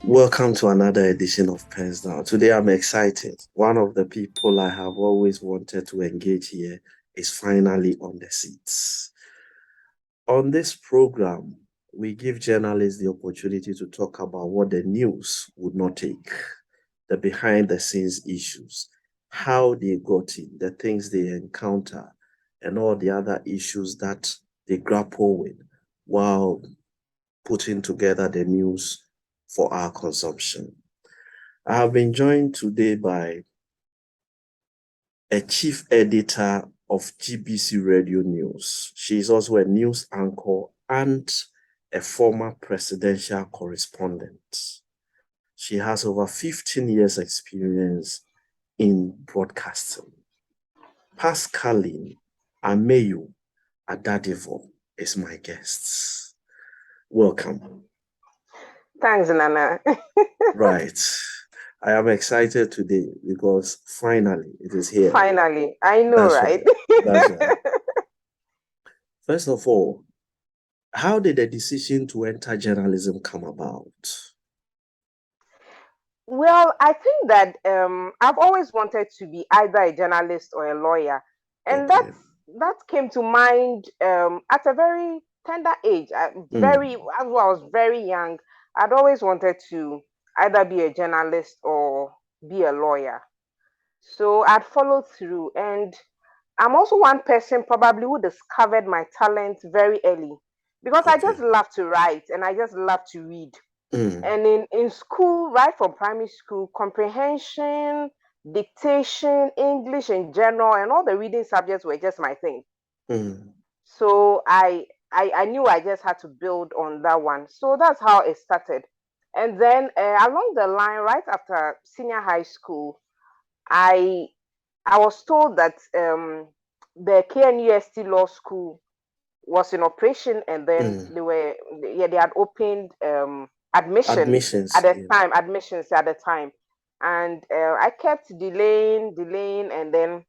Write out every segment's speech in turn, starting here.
Welcome to another edition of PENSDOWN. Today I'm excited. One of the people I have always wanted to engage here is finally on the seats. On this program, we give journalists the opportunity to talk about what the news would not take, the behind-the-scenes issues, how they got in, the things they encounter, and all the other issues that they grapple with while putting together the news for our consumption. I have been joined today by a chief editor of GBC Radio News. She is also a news anchor and a former presidential correspondent. She has over 15 years experience in broadcasting. Pascaline, Ameyo, Adadevoh is my guest. Welcome. Thanks, Nana. Right. I am excited today because finally it is here. Finally, I know, That's right? That's right. First of all, how did the decision to enter journalism come about? Well, I think that I've always wanted to be either a journalist or a lawyer, and Okay. that came to mind at a very tender age. I was very young. I'd always wanted to either be a journalist or be a lawyer. So I'd followed through, and I'm also one person probably who discovered my talent very early because I Okay. just love to write and I just love to read. Mm. And in school, right from primary school, comprehension, dictation, English in general, and all the reading subjects were just my thing. Mm. So I knew I just had to build on that one. So that's how it started. And then along the line, right after senior high school, I I was told that the KNUST Law School was in operation, and then Mm. they had opened admission Admissions. at the Yeah. time, admissions at the time, and I kept delaying, and then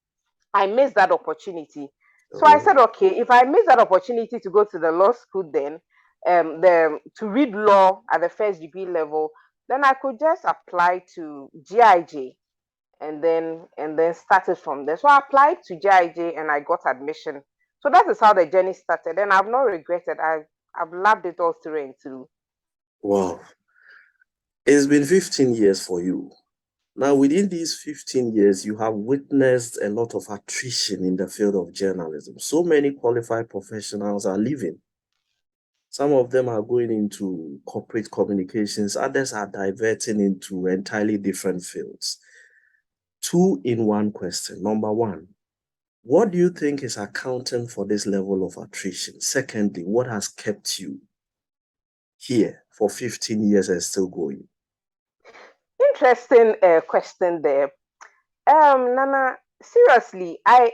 I missed that opportunity. So I said, Oh. okay, if I miss that opportunity to go to the law school, then to read law at the first degree level, then I could just apply to GIJ and then started from there. So I applied to GIJ and I got admission. So that is how the journey started, and I've not regretted. I've loved it all through and through. Wow. It's been 15 years for you. Now, within these 15 years, you have witnessed a lot of attrition in the field of journalism. So many qualified professionals are leaving. Some of them are going into corporate communications, others are diverting into entirely different fields. Two in one question. Number one, what do you think is accounting for this level of attrition? Secondly, what has kept you here for 15 years and still going? Interesting question there. Nana, seriously, I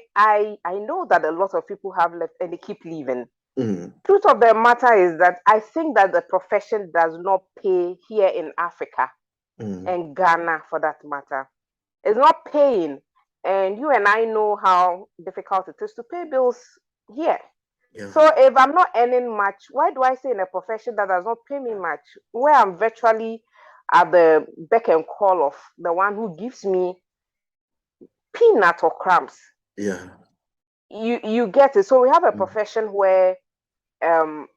know that a lot of people have left and they keep leaving. Mm. Truth of the matter is that I think that the profession does not pay here in Africa and Ghana for that matter. It's not paying. And you and I know how difficult it is to pay bills here. Yeah. So if I'm not earning much, why do I stay in a profession that does not pay me much? Where I'm virtually at the beck and call of the one who gives me peanut or crumbs. Yeah. You get it. So we have a Mm. profession where um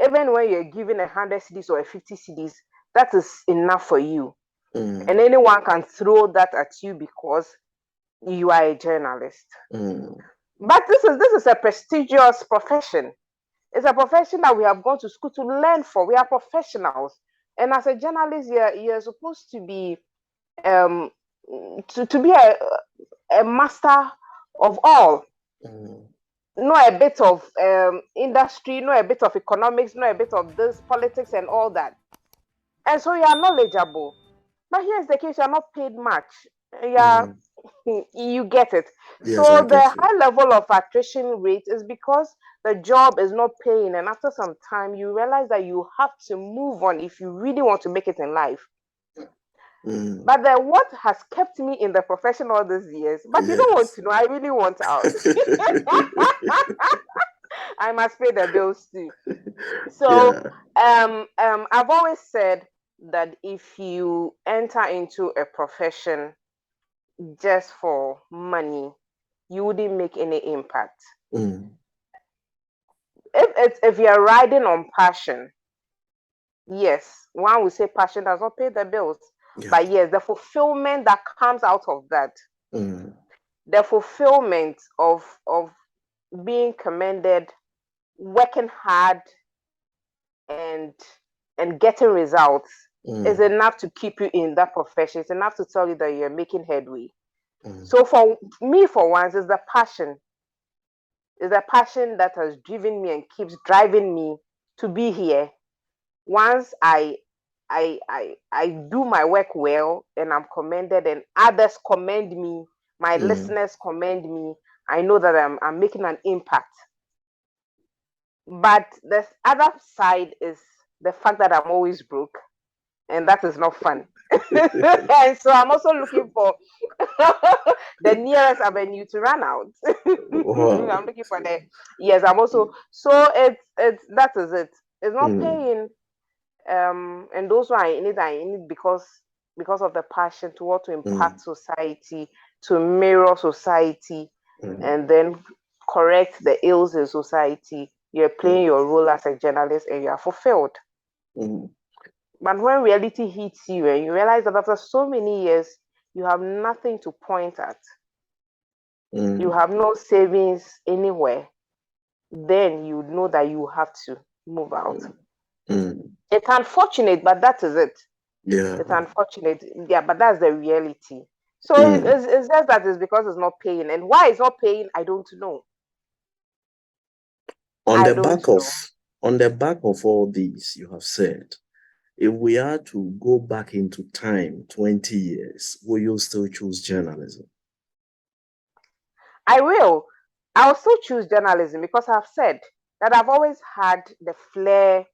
even when you're given 100 cedis or a 50 cedis, that is enough for you. Mm. And anyone can throw that at you because you are a journalist. Mm. But this is a prestigious profession. It's a profession that we have gone to school to learn for. We are professionals. And as a journalist, you're supposed to be um to be a master of all. Mm. Know a bit of industry, know a bit of economics, know a bit of this politics and all that. And so you are knowledgeable. But here's the case: you are not paid much. Yeah, you get it. Yes, I So the get you. high level of attrition rate is because the job is not paying, and after some time, you realize that you have to move on if you really want to make it in life. But then what has kept me in the profession all these years? But you don't want Yes. to know. I really want out. I must pay the bills too. So Yeah. I've always said that if you enter into a profession just for money, you wouldn't make any impact. If you're riding on passion, yes, one would say passion does not pay the bills. Yeah. But yes, the fulfillment that comes out of that, the fulfillment of being commended, working hard, and getting results is enough to keep you in that profession. It's enough to tell you that you're making headway. So for me, for once, is the passion. Is the passion that has driven me and keeps driving me to be here. Once I do my work well and I'm commended and others commend me, my listeners commend me, I know that I'm making an impact. But the other side is the fact that I'm always broke, and that is not fun. And so I'm also looking for the nearest avenue to run out. Wow. I'm looking for the yes. I'm also so it's that is it. It's not paying. And those who are in it because of the passion to want to impact society, to mirror society, and then correct the ills in society. You're playing your role as a journalist and you are fulfilled. But when reality hits you and you realize that after so many years, you have nothing to point at, you have no savings anywhere, then you know that you have to move out. It's unfortunate, but that is it. Yeah. It's unfortunate. Yeah, but that's the reality. So it's just that it's because it's not paying. And why it's not paying, I don't know. On the back of all these you have said, if we are to go back into time 20 years, will you still choose journalism? I will. I'll still choose journalism because I've said that I've always had the flair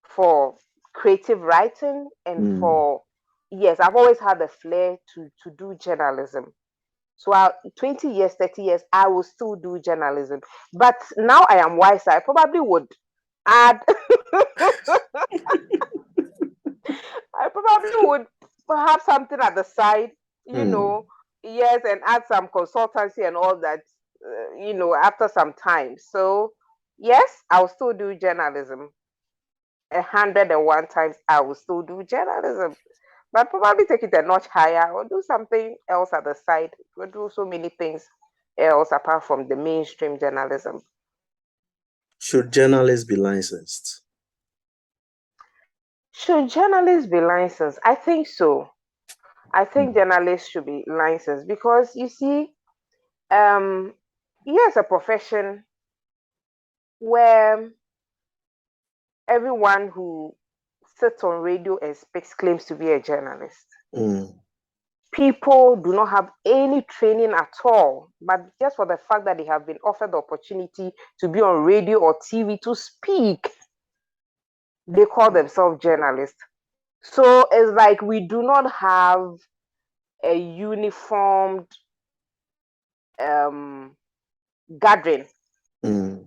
for creative writing and for yes, I've always had the flair to do journalism. So 20 years, 30 years, I will still do journalism. But now I am wiser. I probably would add I probably would have something at the side, yes, and add some consultancy and all that, after some time. So, yes, I'll still do journalism. 101 times, I will still do journalism. But probably take it a notch higher or do something else at the side. We'll do so many things else apart from the mainstream journalism. Should journalists be licensed? Should journalists be licensed? I think so. I think journalists should be licensed because you see, here's a profession where everyone who sits on radio and speaks claims to be a journalist. People do not have any training at all, but just for the fact that they have been offered the opportunity to be on radio or TV to speak, they call themselves journalists. So it's like we do not have a uniformed gathering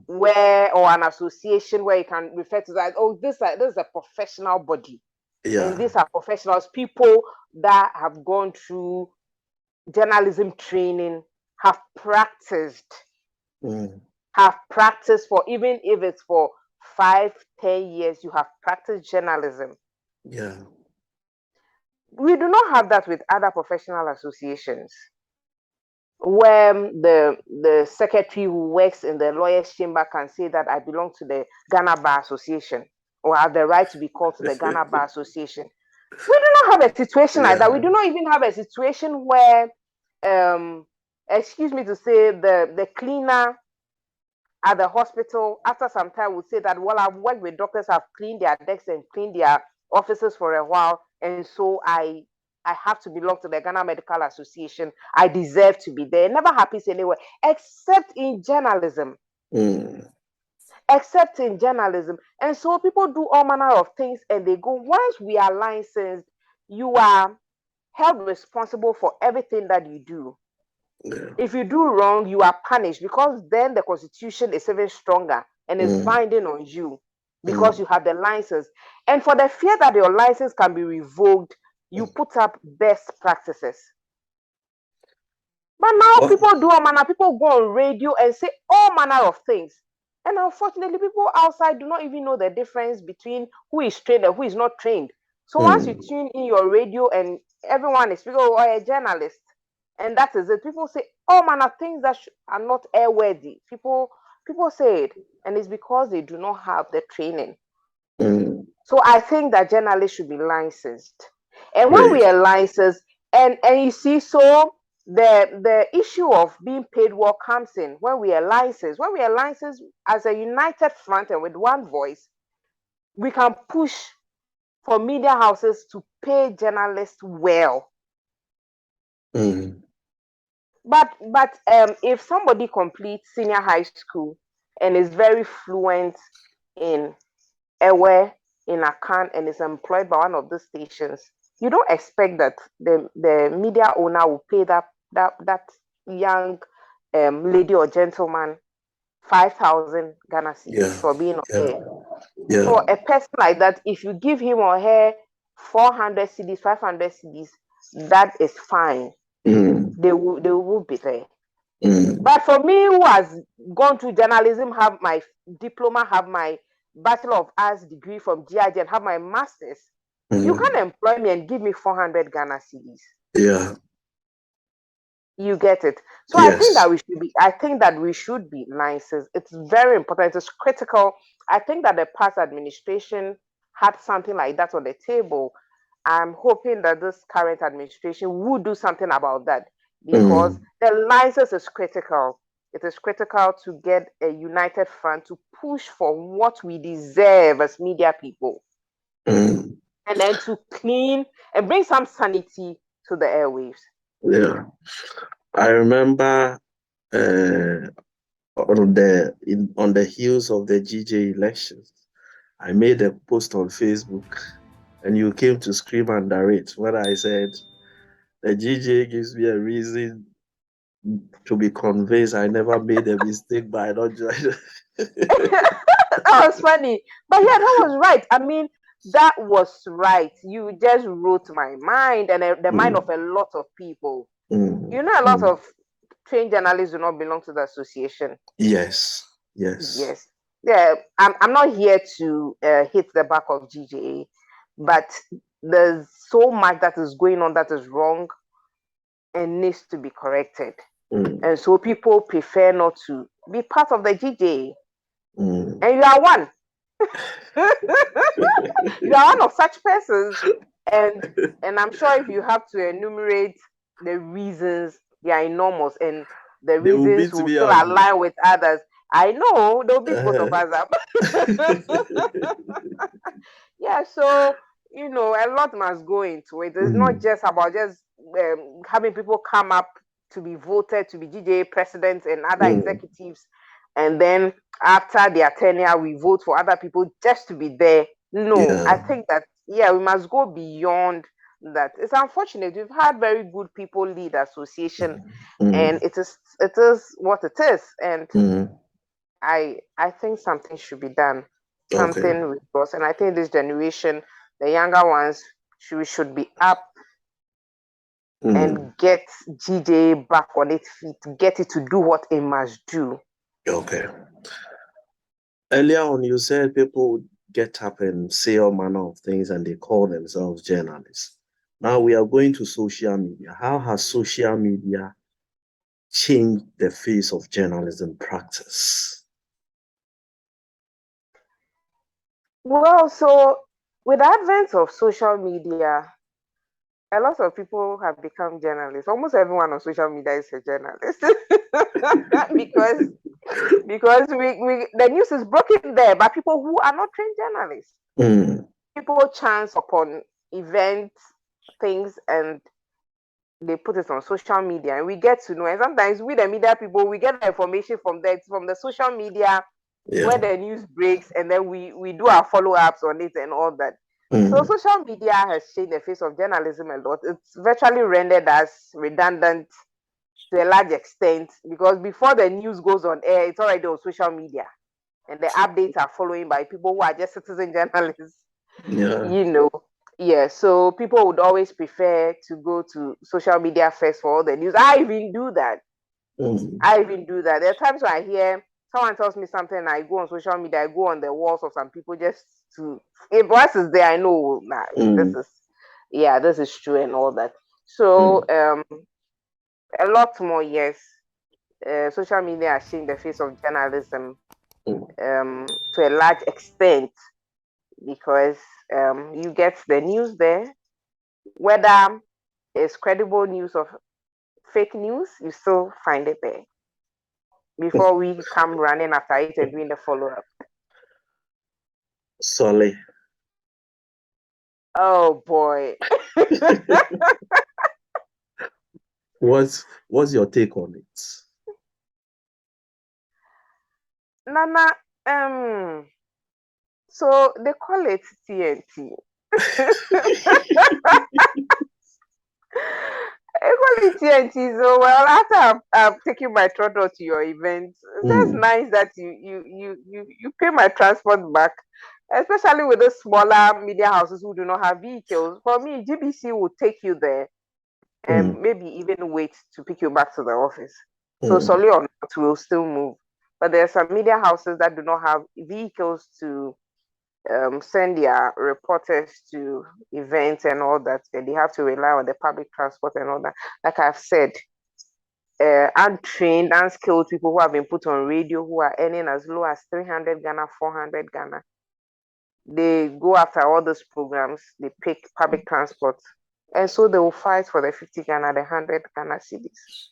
where or an association where you can refer to that. Oh, this is a professional body, and these are professionals, people that have gone through journalism training, have practiced for even if it's for 5-10 years, you have practiced journalism. Yeah. We do not have that with other professional associations where the secretary who works in the lawyer's chamber can say that I belong to the Ghana Bar Association or have the right to be called to the Ghana Bar Association. We do not have a situation like that. We do not even have a situation where, excuse me to say, the cleaner at the hospital after some time would say that, well, I've worked with doctors, I've cleaned their desks and cleaned their offices for a while, and so I have to belong to the Ghana Medical Association. I deserve to be there. It never happens anywhere, except in journalism. Except in journalism. And so people do all manner of things and they go, once we are licensed, you are held responsible for everything that you do. Yeah. If you do wrong, you are punished because then the constitution is even stronger and is binding on you. because you have the license. And for the fear that your license can be revoked, you put up best practices. But now What? people do all manner, people go on radio and say all manner of things. And unfortunately, people outside do not even know the difference between who is trained and who is not trained. So once you tune in your radio and everyone is speaking, oh, a journalist, and that is it. People say all manner of things that are not airworthy. People say it, and it's because they do not have the training. So I think that journalists should be licensed. And when we Great. are licensed, and you see, so the issue of being paid well comes in when we are licensed. When we are licensed as a united front and with one voice, we can push for media houses to pay journalists well. But if somebody completes senior high school and is very fluent in Ewe, in Akan, and is employed by one of the stations, you don't expect that the media owner will pay that young lady or gentleman 5,000 Ghana cedis Yeah. for being on Yeah. air. Yeah. For a person like that, if you give him or her 400 cedis, 500 cedis, that is fine. They will be there. But for me, who has gone to journalism, have my diploma, have my Bachelor of Arts degree from GIG, and have my master's, you can't employ me and give me 400 Ghana cedis. Yeah. You get it. So Yes. I think that we should be licensed. It's very important. It's critical. I think that the past administration had something like that on the table. I'm hoping that this current administration will do something about that, because the license is critical. It is critical to get a united front to push for what we deserve as media people, and then to clean and bring some sanity to the airwaves. Yeah. I remember on the heels of the GJ elections, I made a post on Facebook, and you came to scream under it when I said the GJ gives me a reason to be convinced I never made a mistake by not joining. That was funny. But yeah, that was right. I mean, that was right. You just wrote my mind and the mind of a lot of people. You know, a lot of trained journalists do not belong to the association. Yes. Yes. Yes. Yeah, I'm not here to hit the back of GJA, but there's so much that is going on that is wrong and needs to be corrected. And so people prefer not to be part of the GJA. And you are one. You are one of such persons, and I'm sure if you have to enumerate the reasons, they are enormous, and the They will reasons beat will me still up. align with others. I know they'll beat both of us up. Yeah, so a lot must go into it. It's not just about just having people come up to be voted to be GJA presidents and other executives, and then after their tenure, we vote for other people just to be there. No, I think that we must go beyond that. It's unfortunate. We've had very good people lead association, and it is what it is. And I think something should be done. Okay. Something with us. And I think this generation, the younger ones, should be up and get GJ back on its feet, get it to do what it must do. Okay. Earlier on, you said people get up and say all manner of things and they call themselves journalists. Now we are going to social media. How has social media changed the face of journalism practice? Well, so with the advent of social media, a lot of people have become journalists. Almost everyone on social media is a journalist because the news is broken there by people who are not trained journalists. People chance upon events, things, and they put it on social media, and we get to know. And sometimes we, the media people, we get the information from the social media where the news breaks, and then we do our follow-ups on it and all that. So social media has changed the face of journalism a lot. It's virtually rendered as redundant to a large extent, because before the news goes on air, it's already on social media. and the updates are following by people who are just citizen journalists. Yeah. Yeah, so people would always prefer to go to social media first for all the news. I even do that. There are times when I hear someone tells me something, and I go on social media, I go on the walls of some people just to, if what is there, I know this is true and all that. So a lot more, yes. Social media has changed the face of journalism to a large extent, because you get the news there, whether it's credible news or fake news, you still find it there before we come running after it and doing the follow-up. Solly. Oh boy. What's your take on it? Nana, so they call it TNT. Equally TNT. So well, after I've taken my throttle to your event, that's nice that you pay my transport back, especially with the smaller media houses who do not have vehicles. For me, GBC will take you there and maybe even wait to pick you back to the office. So solely or not, will still move. But there are some media houses that do not have vehicles to send their reporters to events and all that, and they have to rely on the public transport and all that. Like I've said, untrained, unskilled people who have been put on radio who are earning as low as 300 Ghana, 400 Ghana. They go after all those programs, they pick public transport. And so they will fight for the 50 Ghana, the 100 Ghana cedis.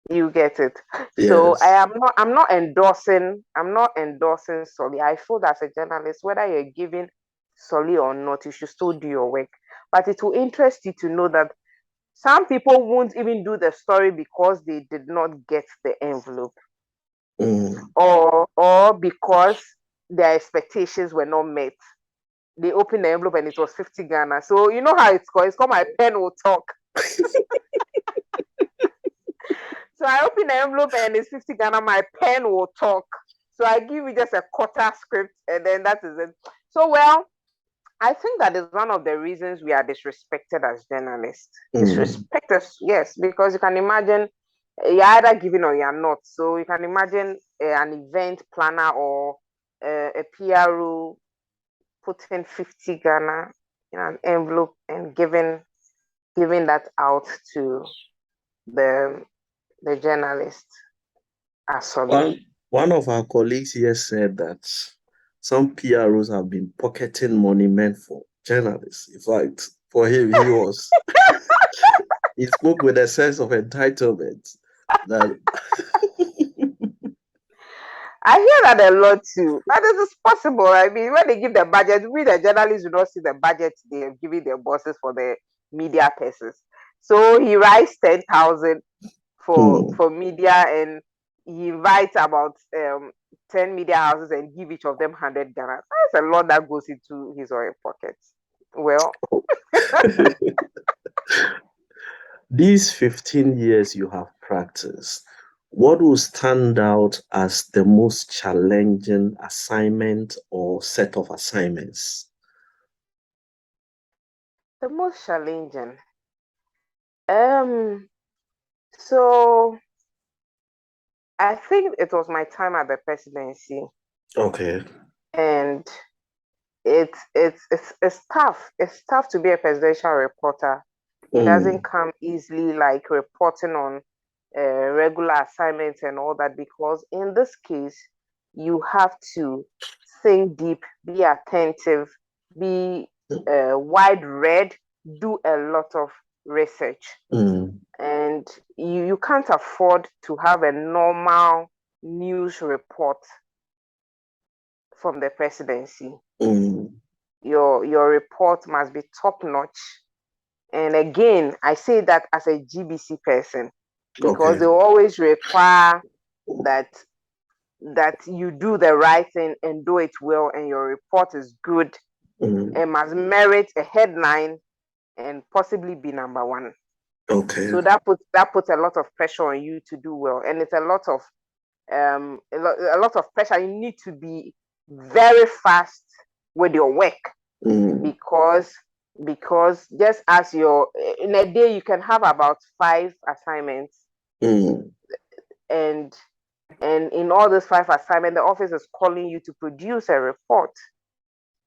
You get it. Yes. So I'm not endorsing solely. I feel that as a journalist, whether you're giving solely or not, you should still do your work. But it will interest you to know that some people won't even do the story because they did not get the envelope. Or because their expectations were not met. They opened the envelope and it was 50 Ghana. So you know how it's called. It's called My Pen Will Talk. So I open the envelope and it's 50 Ghana, my pen will talk. So I give you just a quarter script and then that is it. So well, I think that is one of the reasons we are disrespected as journalists. Disrespect us, yes, because you can imagine you're either giving or you're not. So you can imagine an event planner or a PRO putting 50 Ghana in an envelope and giving that out to the journalist. One of our colleagues here said that some PROs have been pocketing money meant for journalists. In fact, for him, he spoke with a sense of entitlement. That I hear that a lot too. But it is possible. I mean, when they give the budget, we the journalists do not see the budget they have given their bosses for the media persons. So he writes 10,000 for media, and he invites about 10 media houses and give each of them 100 Ghana. That's a lot that goes into his or her pockets. Well, these 15 years you have practiced, what will stand out as the most challenging assignment or set of assignments? The most challenging. So I think it was my time at the presidency. Okay. And it's tough. It's tough to be a presidential reporter. It doesn't come easily like reporting on regular assignments and all that, because in this case, you have to think deep, be attentive, be wide-read, do a lot of research. And you can't afford to have a normal news report from the presidency. Your report must be top-notch. And again, I say that as a GBC person, because they always require that you do the right thing and do it well, and your report is good and must merit a headline and possibly be number one. Okay. So that puts a lot of pressure on you to do well, and it's a lot of a lot of pressure. You need to be very fast with your work because just as in a day you can have about 5 assignments, and in all those 5 assignments, the office is calling you to produce a report.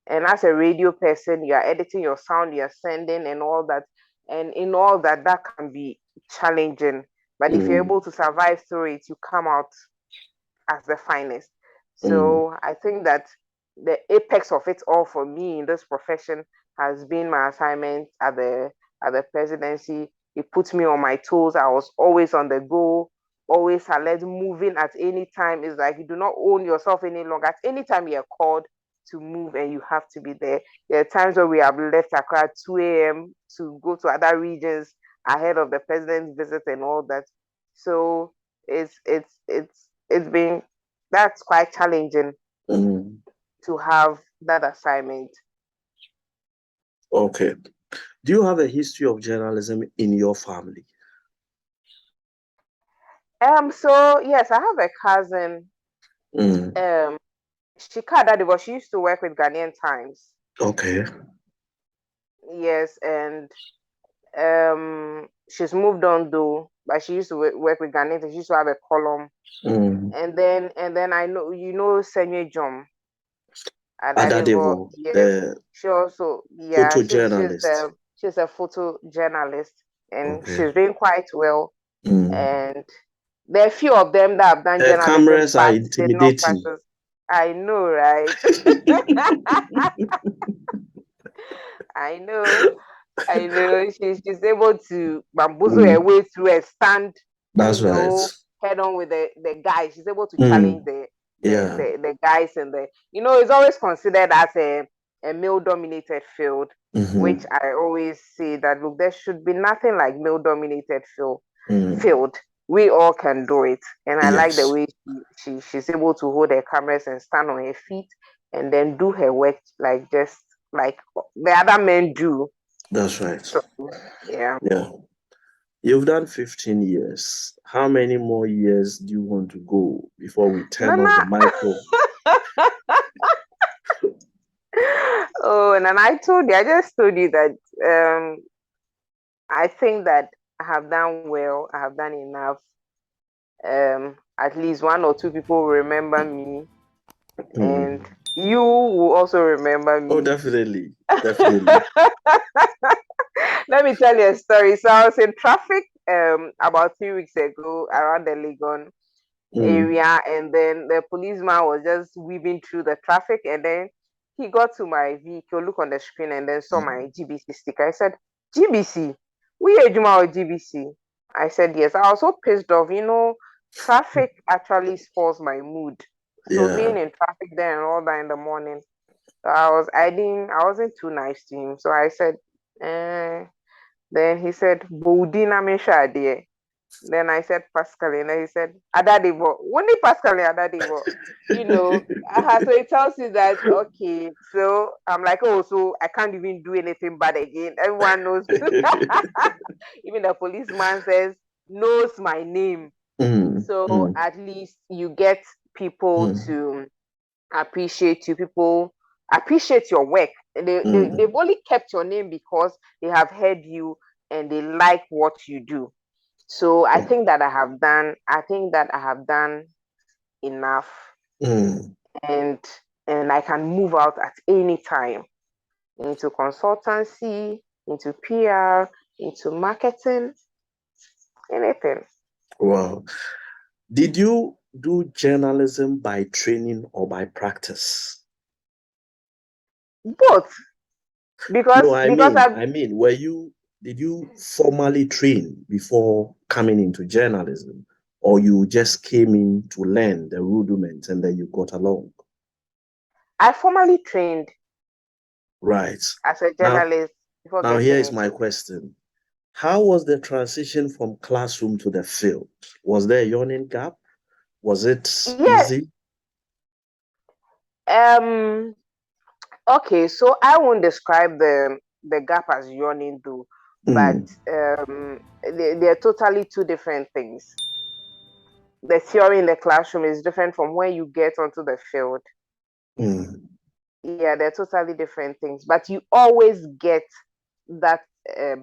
And as a radio person, you are editing your sound, you are sending and all that. And in all that, that can be challenging. But if you're able to survive through it, you come out as the finest. So I think that the apex of it all for me in this profession has been my assignment at the presidency. It put me on my toes. I was always on the go, always alert, moving at any time. It's like you do not own yourself any longer. At any time you're called to move and you have to be there. There are times where we have left Accra at 2 a.m. to go to other regions ahead of the president's visit and all that. So it's been, that's quite challenging to have that assignment. Okay. Do you have a history of journalism in your family? So yes, I have a cousin. Adadevoh, she used to work with Ghanaian Times. Okay. Yes, and she's moved on though, but she used to work with Ghanaian Times. She used to have a column. And then I know Senye Jom. Adadevoh, yes. She also, photojournalist. she's a photojournalist, and she's doing quite well. And there are a few of them that have done journalism, cameras are but they did not intimidating. practice. I know, right? I know. She's able to bamboozle her way through a stand. That's right. Head on with the guys. She's able to challenge Yeah. the guys and it's always considered as a male-dominated field, which I always say that look, there should be nothing like male-dominated field. We all can do it, and I like the way she's able to hold her cameras and stand on her feet and then do her work like just like the other men do. That's right. So, yeah. You've done 15 years. How many more years do you want to go before we turn off the microphone? Oh, and then I just told you that I think that I have done well. I have done enough. At least 1 or 2 people will remember me, and you will also remember me. Oh, definitely. Let me tell you a story. So I was in traffic about 3 weeks ago around the Legon area, and then the policeman was just weaving through the traffic, and then he got to my vehicle, look on the screen, and then saw my GBC sticker. I said, GBC? We are Juma or GBC? I said, yes. I was so pissed off. Traffic actually spoils my mood. So being in traffic there and all that in the morning, so I wasn't too nice to him. So I said, then he said, Boudina Meshadie. Then I said Pascaline, and he said Adadevoh. Only Pascaline Adadevoh. So it tells you that okay. So I'm like, oh, so I can't even do anything bad again. Everyone knows. Even the policeman knows my name. So at least you get people to appreciate you. People appreciate your work. They've only kept your name because they have heard you and they like what you do. So I think that I have done enough, and I can move out at any time into consultancy, into PR, into marketing, anything. Wow. Did you do journalism by training or by practice? Both. Because no, I mean, did you formally train before coming into journalism, or you just came in to learn the rudiments and then you got along? I formally trained. Right. As a journalist. Now here is my question. How was the transition from classroom to the field? Was there a yawning gap? Was it easy? Okay, so I won't describe the gap as yawning though, but they're totally two different things. the theory in the classroom is different from when you get onto the field. Mm. Yeah, they're totally different things, but you always get that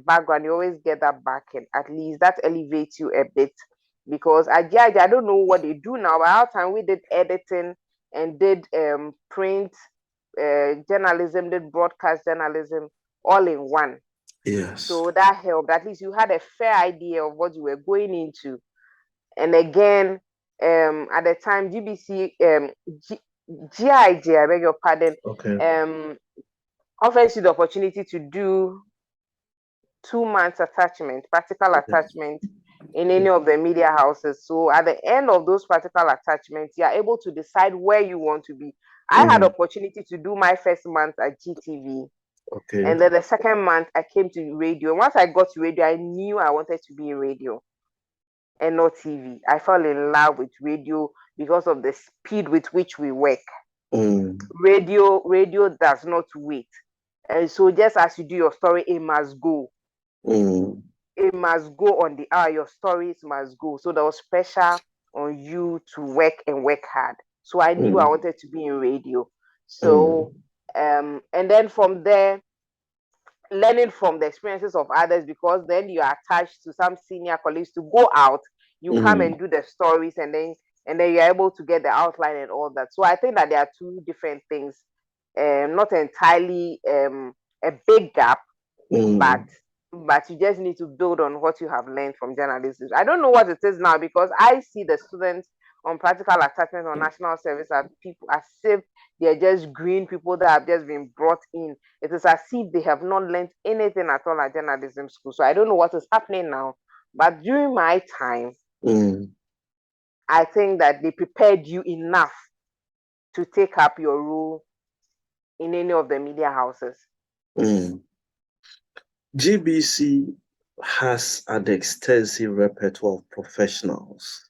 background, you always get that backing. At least that elevates you a bit, because I don't know what they do now. By our time, we did editing and did print journalism, did broadcast journalism all in one. Yes. So that helped. At least you had a fair idea of what you were going into. And again, at the time, GBC, GIG, I beg your pardon, Okay. um, offers you the opportunity to do 2 months attachment, practical Yeah. attachment in any of the media houses. So at the end of those practical attachments, you are able to decide where you want to be. I had Mm. opportunity to do my first month at GTV. Okay. And then the second month I came to radio. Once I got to radio, I knew I wanted to be in radio and not TV. I fell in love with radio because of the speed with which we work. Mm. Radio does not wait. And so just as you do your story, it must go. Mm. It must go on the hour. Your stories must go. So there was pressure on you to work and work hard. So I knew I Mm. wanted to be in radio. So Mm. and then from there, learning from the experiences of others, because then you are attached to some senior colleagues to go out, you come Mm. and do the stories, and then you're able to get the outline and all that. So I think that there are two different things, not entirely a big gap, but Mm. you just need to build on what you have learned from journalism. I don't know what it is now, because I see the students on practical attachment on national service as people, as if they're just green people that have just been brought in. It is as if they have not learned anything at all at journalism school. So I don't know what is happening now. But during my time, Mm. I think that they prepared you enough to take up your role in any of the media houses. Mm. GBC has an extensive repertoire of professionals,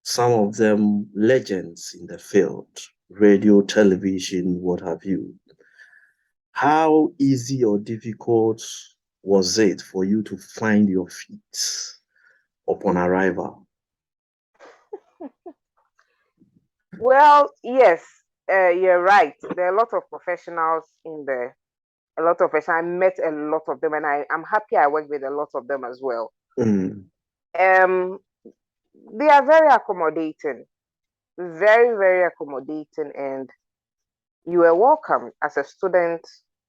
some of them legends in the field, radio, television, what have you. How easy or difficult was it for you to find your feet upon arrival? Well, yes, you're right. There are a lot of professionals in there. A lot of professionals. I met a lot of them, and I'm happy I worked with a lot of them as well. Mm. Um, they are very accommodating, very, very accommodating, and you were welcome as a student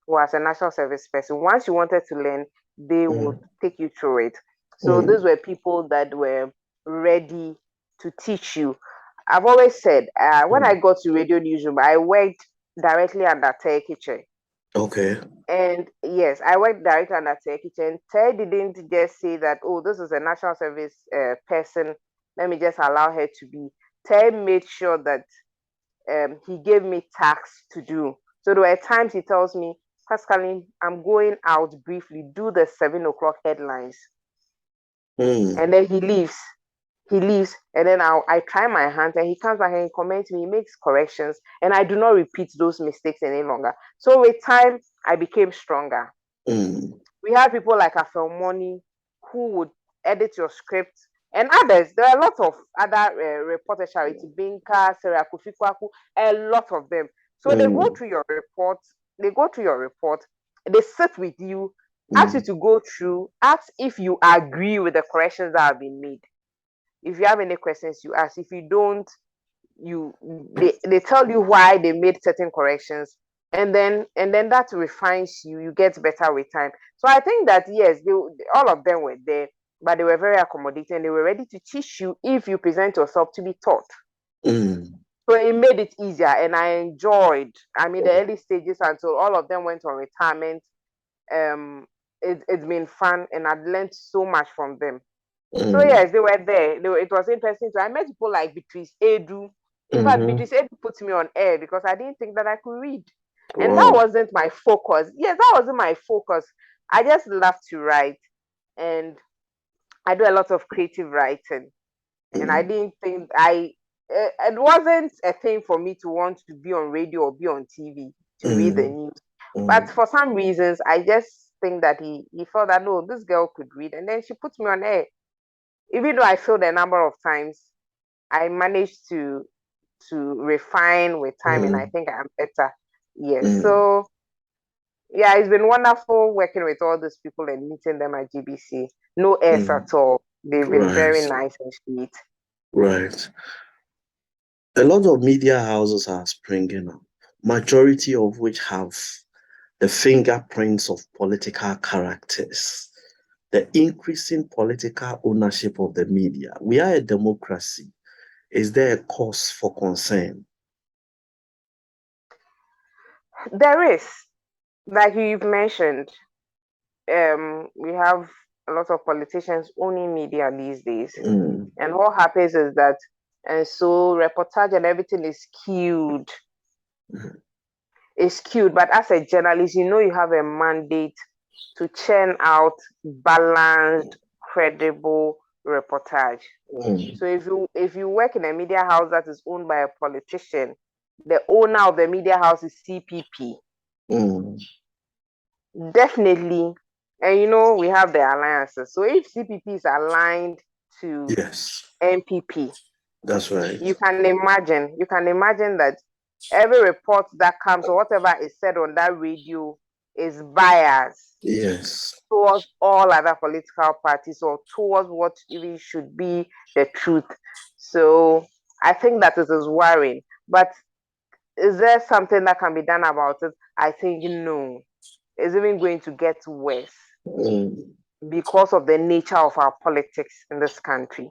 or as a national service person. Once you wanted to learn, they would Mm. take you through it. So these Mm. were people that were ready to teach you. I've always said, when I Mm. got to radio newsroom, I worked directly under Tay Kitchen. Okay. And yes, I worked directly under Tay Kitchen. Tay didn't just say that, oh, this is a national service person. Let me just allow her to be. Tay made sure that he gave me tasks to do. So there were times he tells me, Pascaline, I'm going out briefly, do the 7 o'clock headlines. Mm. And then he leaves. He leaves, and then I try my hands, and he comes back and he comments me, he makes corrections, and I do not repeat those mistakes any longer. So with time, I became stronger. Mm. We have people like Afelmoni who would edit your script, and others. There are a lot of other reporters, Charity Binka, Sarah Kufikwaku, a lot of them. So they go Mm. through your report, they go through your report, they sit with you, ask you Mm. to go through, ask if you agree with the corrections that have been made. If you have any questions, you ask. If you don't, you they tell you why they made certain corrections, and then that refines you. You get better with time. So I think that yes, all of them were there, but they were very accommodating. They were ready to teach you if you present yourself to be taught. Mm. So it made it easier, and I enjoyed. I mean, the early stages until all of them went on retirement. It's been fun, and I've learned so much from them. So Mm. yes, they were there. It was interesting. So I met people like Beatrice Edu. In fact, Mm-hmm. Beatrice Edu put me on air because I didn't think that I could read, and that Wow. wasn't my focus. Yes, that wasn't my focus. I just love to write, and I do a lot of creative writing. And I Mm. didn't think it wasn't a thing for me to want to be on radio or be on TV to read the Mm. news. But Mm. for some reasons, I just think that he felt that no, this girl could read, and then she put me on air, even though I failed a number of times. I managed to refine with time, and I think I'm better. Yes. So yeah, it's been wonderful working with all these people and meeting them at GBC. No S at all. They've been very Right. nice and sweet. Right. A lot of media houses are springing up, majority of which have the fingerprints of political characters, the increasing political ownership of the media. We are a democracy. Is there a cause for concern? There is, like you've mentioned, we have a lot of politicians owning media these days. And what happens is that, and so reportage and everything is skewed. It's skewed, but as a journalist, you have a mandate to churn out balanced, credible reportage. So if you work in a media house that is owned by a politician, the owner of the media house is CPP. Definitely. And we have the alliances. So if CPP is aligned to NPP, that's right. You can imagine that every report that comes or whatever is said on that radio is biased. Yes. Towards all other political parties or towards what even should be the truth. So I think that it is worrying. But is there something that can be done about it? I think no. It's even going to get worse because of the nature of our politics in this country.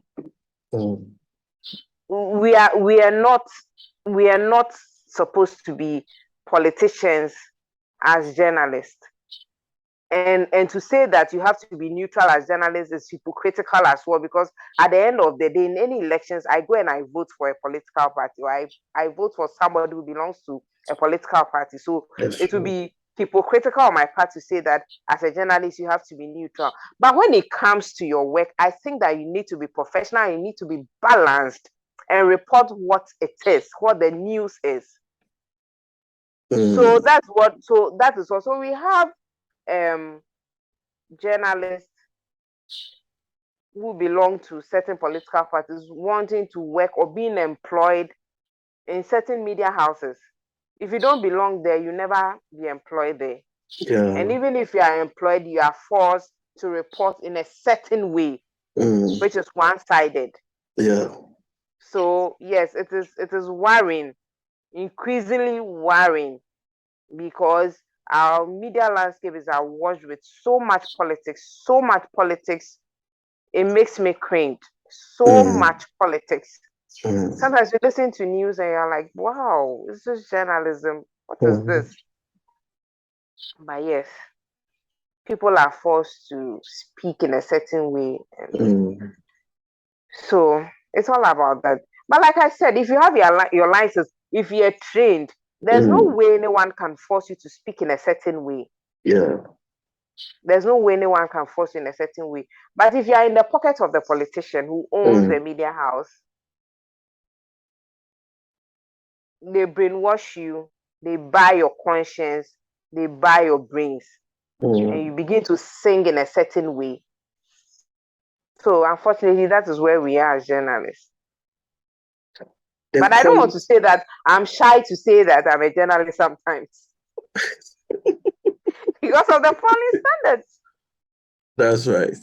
We are not supposed to be politicians as journalists. And to say that you have to be neutral as journalists is hypocritical as well, because at the end of the day, in any elections, I go and I vote for a political party, or I vote for somebody who belongs to a political party. So it would be hypocritical on my part to say that as a journalist, you have to be neutral. But when it comes to your work, I think that you need to be professional, you need to be balanced and report what it is, what the news is. So that is also, we have journalists who belong to certain political parties wanting to work or being employed in certain media houses. If you don't belong there, you never be employed there. Yeah. And even if you are employed, you are forced to report in a certain way, which is one-sided. Yeah. So yes, it is worrying, increasingly worrying, because our media landscape is awash with so much politics. It makes me cringe. So much politics. Sometimes you listen to news and you're like, wow, this is journalism. What is this? But yes, people are forced to speak in a certain way. So it's all about that. But like I said, if you have your license, if you're trained, there's no way anyone can force you to speak in a certain way. Yeah. There's no way anyone can force you in a certain way. But if you are in the pocket of the politician who owns the media house, they brainwash you, they buy your conscience, they buy your brains, and you begin to sing in a certain way. So unfortunately, that is where we are as journalists. But I don't want to say that. I'm shy to say that I'm a journalist sometimes. Because of the falling standards. That's right.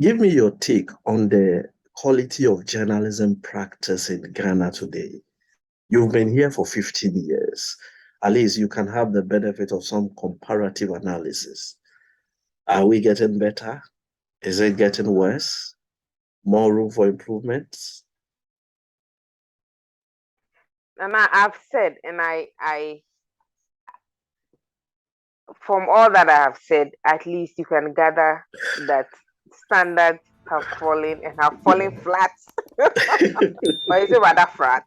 Give me your take on the quality of journalism practice in Ghana today. You've been here for 15 years. At least you can have the benefit of some comparative analysis. Are we getting better? Is it getting worse? More room for improvements? And I've said, and I from all that I have said, at least you can gather that standards have fallen and have fallen flat. Or is it rather flat?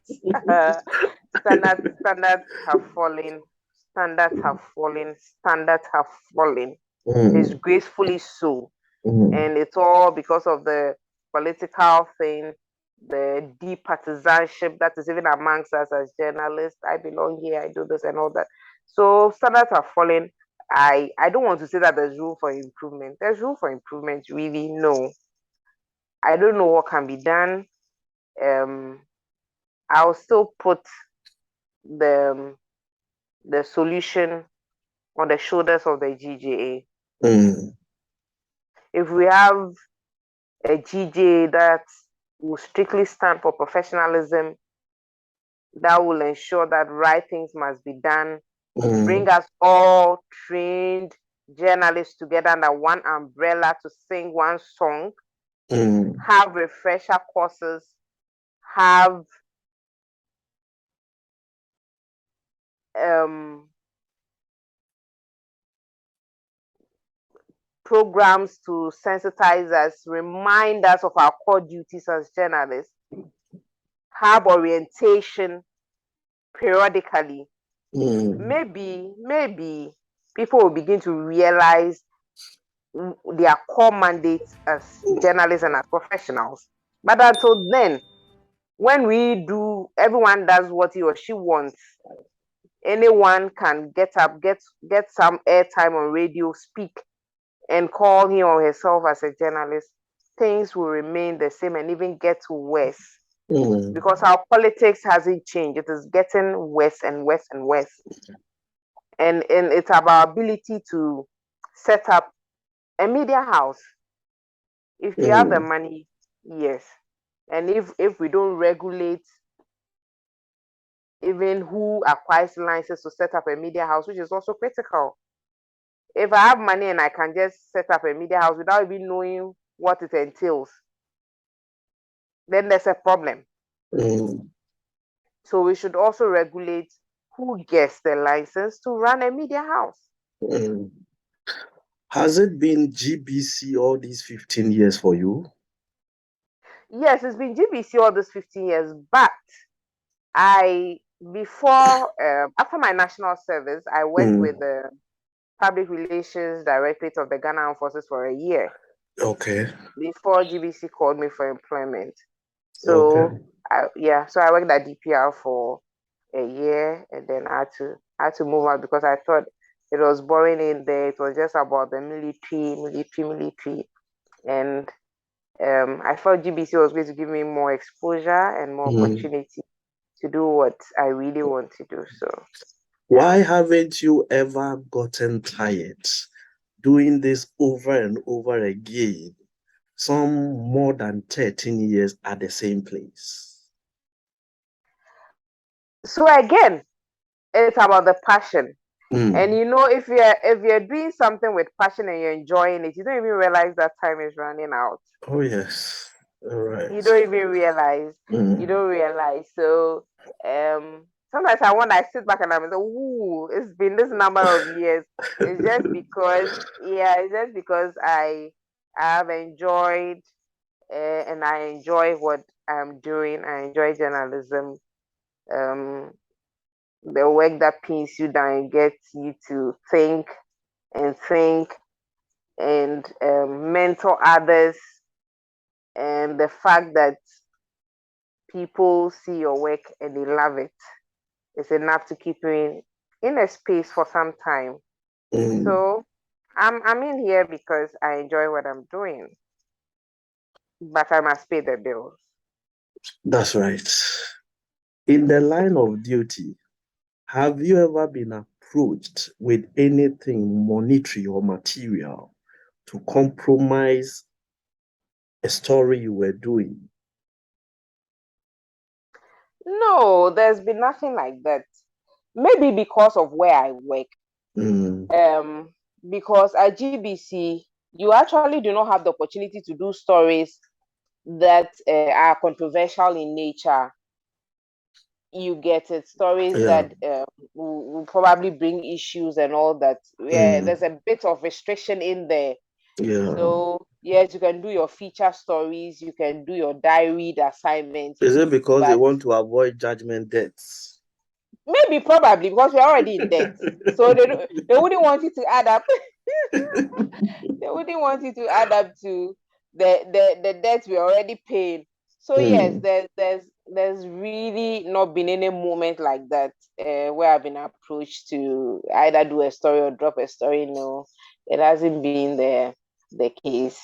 Standards have fallen. Standards have fallen. Standards have fallen. Disgracefully so. And it's all because of the political thing, the deep partisanship that is even amongst us as journalists. I belong here, I do this and all that. So standards are falling. I don't want to say that there's room for improvement. There's room for improvement, really, no. I don't know what can be done. I'll still put the solution on the shoulders of the GJA. If we have a GJA that will strictly stand for professionalism, that will ensure that right things must be done, bring us all trained journalists together under one umbrella to sing one song, have refresher courses, have programs to sensitize us, remind us of our core duties as journalists, have orientation periodically. Maybe people will begin to realize their core mandates as journalists and as professionals. But until then, when we do, everyone does what he or she wants. Anyone can get up, get some airtime on radio, speak, and call him or herself as a journalist. Things will remain the same and even get worse because our politics hasn't changed. It is getting worse and worse and worse. And it's our ability to set up a media house. If we have the money, yes. And if we don't regulate even who acquires licenses to set up a media house, which is also critical. If I have money and I can just set up a media house without even knowing what it entails, then there's a problem. So we should also regulate who gets the license to run a media house. Has it been GBC all these 15 years for you? Yes, it's been GBC all these 15 years, but after my national service, I worked with the Public Relations Directorate of the Ghana Armed Forces for a year. Okay. Before GBC called me for employment. So I worked at DPR for a year, and then I had to move out because I thought it was boring in there. It was just about the military, and I thought GBC was going to give me more exposure and more opportunity to do what I really want to do. So, why haven't you ever gotten tired doing this over and over again? Some more than 13 years at the same place. So again, it's about the passion. And if you're doing something with passion and you're enjoying it, you don't even realize that time is running out. Oh yes. All right. You don't even realize. You don't realize. So sometimes I sit back and I'm like, ooh, it's been this number of years. It's just because I have enjoyed and I enjoy what I'm doing. I enjoy journalism. The work that pins you down and gets you to think and mentor others, and the fact that people see your work and they love it is enough to keep you in a space for some time. So I'm in here because I enjoy what I'm doing, but I must pay the bills. That's right. In the line of duty, have you ever been approached with anything monetary or material to compromise a story you were doing? No, there's been nothing like that. Maybe because of where I work. Because at GBC, you actually do not have the opportunity to do stories that are controversial in nature. You get it, stories that will probably bring issues and all that. There's a bit of restriction in there. So yes, you can do your feature stories, you can do your diary assignments. Is it because they want to avoid judgment debts? Maybe, probably, because we're already in debt. So they wouldn't want you to add up. They wouldn't want you to add up to the debt we're already paying. So yes, there's really not been any moment like that where I've been approached to either do a story or drop a story. No, it hasn't been the case.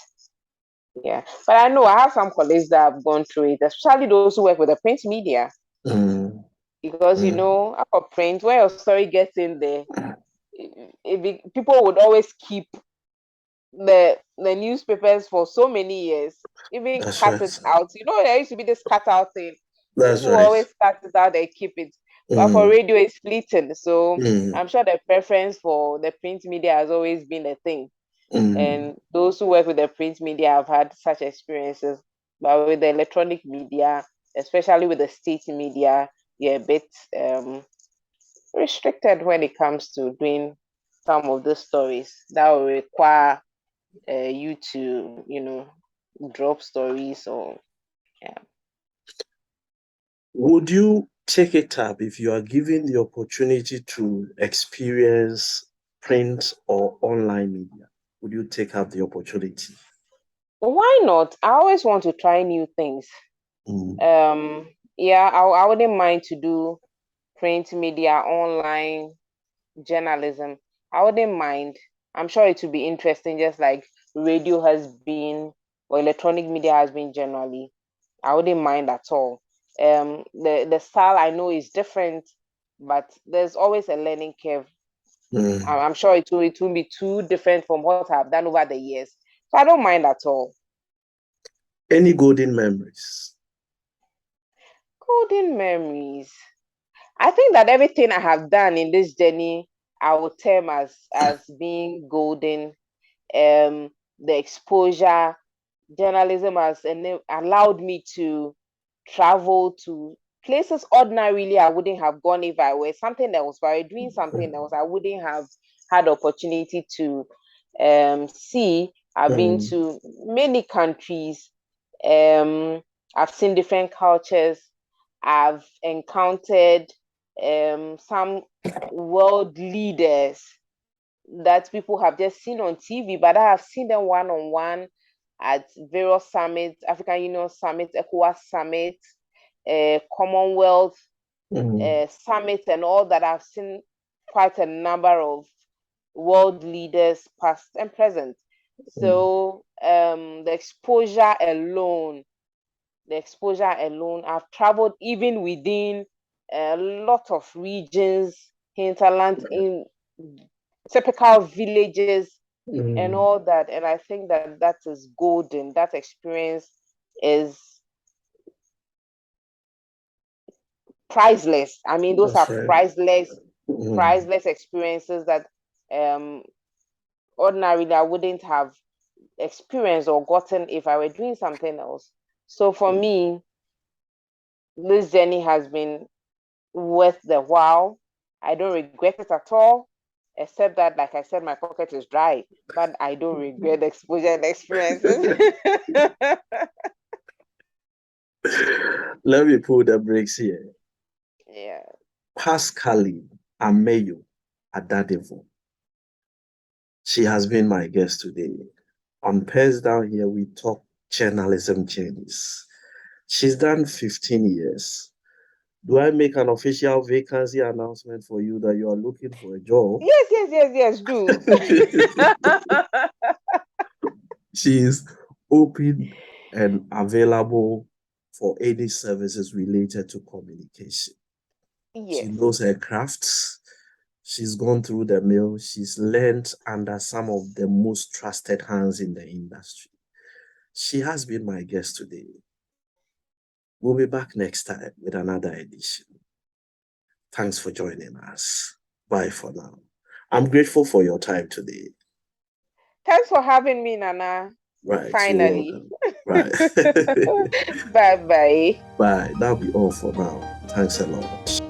Yeah, but I know I have some colleagues that have gone through it, especially those who work with the print media, because for print, when your story gets in there, people would always keep the newspapers for so many years, even That's cut it right. out. There used to be this cut out thing. That's People right. always cut it out and keep it. But for Mm, radio, it's fleeting. So mm, I'm sure the preference for the print media has always been a thing. mm, And those who work with the print media have had such experiences. But with the electronic media, especially with the state media, you're a bit restricted when it comes to doing some of the stories that will require you to, drop stories or yeah. Would you take it up if you are given the opportunity to experience print or online media? Would you take up the opportunity? Why not? I always want to try new things. Mm, Yeah, I wouldn't mind to do print media, online journalism. I wouldn't mind. I'm sure it would be interesting, just like radio has been or electronic media has been generally. I wouldn't mind at all. The style I know is different, but there's always a learning curve. mm. I'm sure it won't be too different from what I've done over the years. So I don't mind at all. Any golden memories? Golden memories. I think that everything I have done in this journey, I would term as being golden. The exposure, journalism has allowed me to travel to places ordinarily I wouldn't have gone if I were something else. If I were doing something else, I wouldn't have had opportunity to see. I've been Mm, to many countries. Um, I've seen different cultures. I've encountered some world leaders that people have just seen on TV, but I have seen them one on one at various summits, African Union summits, ECOWAS summits, Commonwealth mm, summits, and all that. I've seen quite a number of world leaders, past and present. mm, So the exposure alone, I've traveled even within a lot of regions, hinterland, in typical villages and mm. all that. And I think that that is golden. That experience is priceless. I mean, those That's are right. priceless, Mm, priceless experiences that um, ordinarily I wouldn't have experienced or gotten if I were doing something else. So for me, this journey has been worth the while. I don't regret it at all, except that, like I said, my pocket is dry, but I don't regret the exposure and experiences. Let me pull the brakes here. Yeah. Pascaline Ameyo Adadevoh. She has been my guest today. On PENSDOWN here, we talk journalism journeys. She's done 15 years. Do I make an official vacancy announcement for you that you are looking for a job? Yes, yes, yes, yes, do. She is open and available for any services related to communication. She Yes. knows her crafts. She's gone through the mill. She's learned under some of the most trusted hands in the industry. She has been my guest today. We'll be back next time with another edition. Thanks for joining us. Bye for now. I'm grateful for your time today. Thanks for having me, Nana. Right, you're Finally. welcome. Right. Bye bye. Bye. That'll be all for now. Thanks a lot.